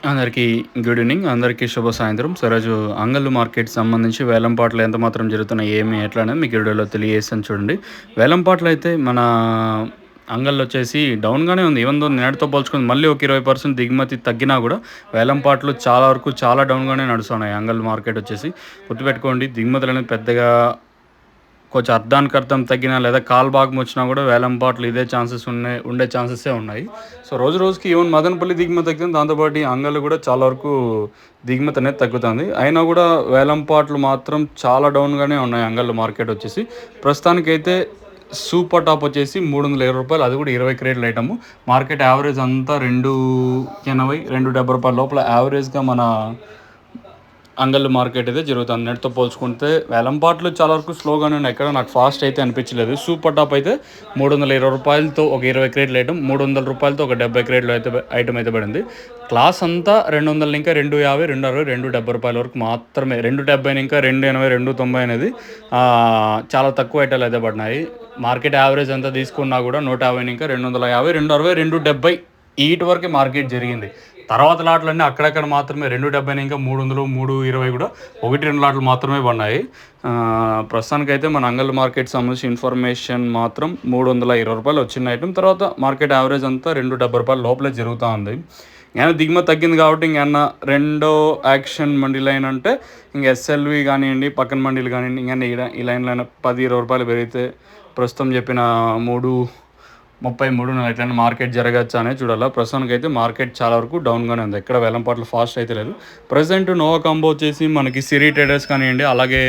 అందరికీ good evening. అందరికీ శుభ సాయంత్రం. సో, ఈరోజు అంగళ్ళు మార్కెట్‌కి సంబంధించి వేలం పాటలు ఎంత మాత్రం జరుగుతున్నాయి, ఏమి, ఎట్లా అనేది మీకు ఈ వీడియోలో తెలియజేస్తాను చూడండి. వేలం పాటలైతే మన అంగళ్ళొచ్చేసి డౌన్‌గానే ఉంది. ఈవెన్ దో నిన్నటితో పోల్చుకుంటే మళ్ళీ ఒక 20% దిగుమతి తగ్గినా గూడా వేలం పాటలు చాలా వరకు చాలా డౌన్‌గానే నడుస్తున్నాయి. అంగళ్ళు మార్కెట్ వచ్చేసి గుర్తుపెట్టుకోండి, దిగుమతులనేవి పెద్దగా కొంచెం అర్థానికి అర్థం తగ్గినా లేదా కాలు భాగం వచ్చినా కూడా వేలం పాటలు ఇదే ఛాన్సెస్ ఉండే ఛాన్సెసే ఉన్నాయి. సో రోజు రోజుకి ఈవెన్ మదనపల్లి దిగుమతి తగ్గుతుంది, దాంతోపాటు అంగళ్ళు కూడా చాలా వరకు దిగుమతి అనేది తగ్గుతుంది. అయినా కూడా వేలం పాటలు మాత్రం చాలా డౌన్గానే ఉన్నాయి. అంగళ్ళు మార్కెట్ వచ్చేసి ప్రస్తుతానికైతే సూపర్ టాప్ వచ్చేసి రూ. 320, అది కూడా 20 క్రేట్ల ఐటమ్. మార్కెట్ యావరేజ్ అంతా 280, 270 రూపాయల లోపల యావరేజ్గా మన అంగళ్ళు మార్కెట్ అయితే జరుగుతుంది. నెట్తో పోల్చుకుంటే వేలం పాటలు చాలా వరకు స్లోగానే ఉన్నాయి, ఎక్కడ నాకు ఫాస్ట్ అయితే అనిపించలేదు. సూపర్ టాప్ అయితే రూ. 320 ఒక 20 క్రేట్ల ఐటమ్, రూ. 300 ఒక 70 క్రేట్ల అయితే ఐటమ్ అయితే పడింది. క్లాస్ అంతా 200 ఇంకా 250, 260, 270 రూపాయల వరకు మాత్రమే. 270 ఇంకా 280, 290 అనేది చాలా తక్కువ ఐటాలు అయితే పడినాయి. మార్కెట్ యావరేజ్ అంతా తీసుకున్నా కూడా 150 ఇంకా 250, 260, 270 వీటి వరకే మార్కెట్ జరిగింది. తర్వాత లాట్లన్నీ అక్కడక్కడ మాత్రమే 270 ఇంకా 300, 320 కూడా 1-2 లాట్లు మాత్రమే పడినాయి. ప్రస్తుతానికైతే మన అంగళ్ళు మార్కెట్ సంబంధించి ఇన్ఫర్మేషన్ మాత్రం రూ. 320 వచ్చిన ఐటమ్. తర్వాత మార్కెట్ యావరేజ్ అంతా 270 రూపాయల లోపలే జరుగుతూ ఉంది. ఇంకా దిగుమతి తగ్గింది కాబట్టి ఇంకన్నా రెండో యాక్షన్ మండీ లైన్ అంటే ఇంక ఎస్ఎల్వి కానివ్వండి, పక్కన మండీలు కానివ్వండి, ఇంకా ఈ లైన్లో అయినా 10-20 రూపాయలు పెరిగితే ప్రస్తుతం చెప్పిన 333 ఎట్లయినా మార్కెట్ జరగచ్చు అనేది చూడాలి. ప్రస్తుతానికి అయితే మార్కెట్ చాలా వరకు డౌన్గానే ఉంది, ఎక్కడ వేలం పాటలు ఫాస్ట్ అయితే లేదు. ప్రజెంట్ నోవా కాంబో వచ్చేసి మనకి సిరి ట్రేడర్స్ కానివ్వండి, అలాగే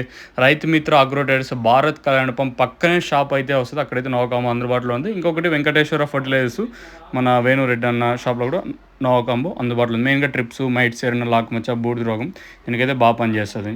రైతు మిత్ర అగ్రో ట్రేడర్స్, భారత్ కళ్యాణ పంప్ పక్కనే షాప్ అయితే వస్తుంది, అక్కడైతే నోవా కాంబో అందుబాటులో ఉంది. ఇంకొకటి వెంకటేశ్వర ఫర్టిలైజర్స్, మన వేణురెడ్డి అన్న షాప్లో కూడా నోవా కాంబో అందుబాటులో ఉంది. మెయిన్గా ట్రిప్స్, మైట్స్, ఎర్న, లాక్ మచ్చ, బూడిద రోగం దీనికైతే బాగా పనిచేస్తుంది.